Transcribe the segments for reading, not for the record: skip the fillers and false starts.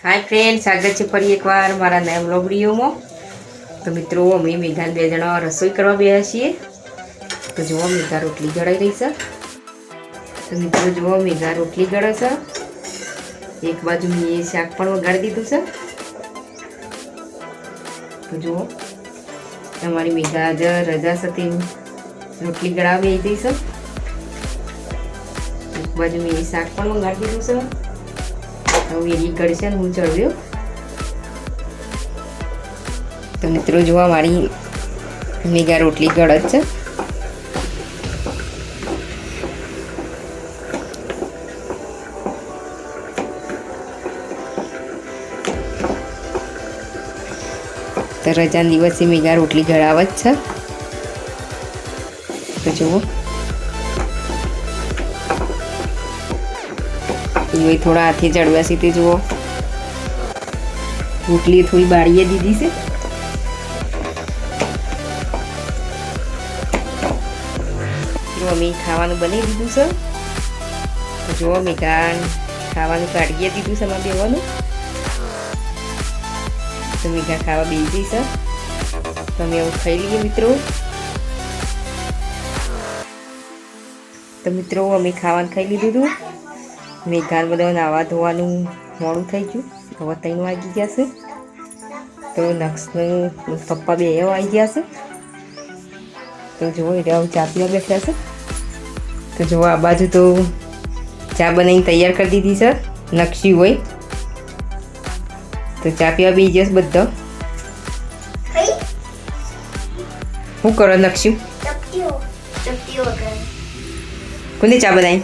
Hi friend, स्वागत है फरी एक बार मारा नया व्लॉग वीडियो में। तो मित्रों अमे मेघा बे जणा रसोई करवा बेठा छीए। तो जो मेघा रोटली गळाई रही है। तो मित्रों जो मेघा रोटली गळे छे, एक बाजू मैं शाक पण वगाड़ी दीधुं छे। तो जो हमारी मेघा आज रजा से रोटली गळावा बेठी छे। एक बाजू मैं शाक पण वगाड़ी दीधुं छे। वेली कड़शे हूँ चढ़व्यो। तो मित्रों जो मारी मेघा रोटली गळे छे। तो रजा दिवसे मेघा रोटली गळावे छे। तो जुओ ये थोड़ा हाथे चढ़वा से जुओ रोटली थोड़ी बाड़ीए दीदी से। जो अमे खावानुं बनावी दीधुं छे। तो जो मेघा खावानुं काढीए दीधुं छे अमारे बेवानुं। तो मेघा खावा बेठी छे। तो अमे खाई लीए मित्रों। तो मित्रों अमे खावानुं खाई लीधुं। मेघा बधा नावा धोवानुं मोडुं थई गयुं। हवे 3 वागी गया छे। तो नक्सनु पप्पा बे आई गया छे। तो जो एटा चा पीवा बेठा छे। तो जो आ बाजू तो चा बनाई तैयार कर दीधी छे। नक्शी होय तो चा पीवा बेही जशे बधा। शुं करो नक्शी? कोने चा बनाई?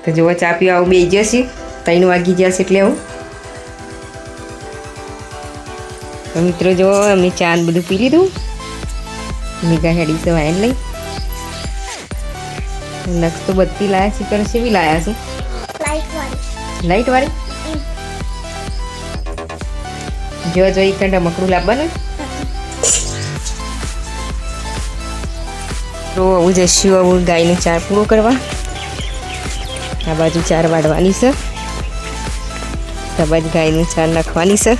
तो जो चा पीवा बेही जशे। 3 वागी जशे एटले हूँ। तो मित्रों जो अमे चा बधुं पी लीधुं। मेघा हेडी से वाइन लई। नक्स तो बत्ती लाया छे। पर से भी लाया छे लाइट वाली। जो जो एक रमकड़ू लाववानुं। तो आવું जश्यू आવું गायनो चार पूरो करवा। आ बाजू चार वाड़वानी छे। आ बाजू गायनु चार नाखवानी छे।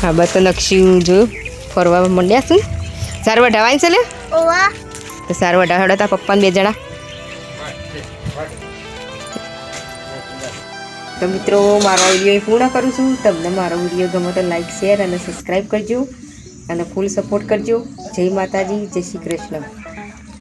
आ बा तो नक्शी जो फरवा मंड्या छे। चार वढावानी छे ले। ओवा तो चार वढावड़ा ता पप्पा ने 2 जणा। तो मित्रों मारो विडियो पूर्ण करूँ छूं। तमने मारो विडियो गमे तो लाइक शेर और सब्सक्राइब करजो और फूल सपोर्ट करजो। जय माताजी, जय श्री कृष्ण।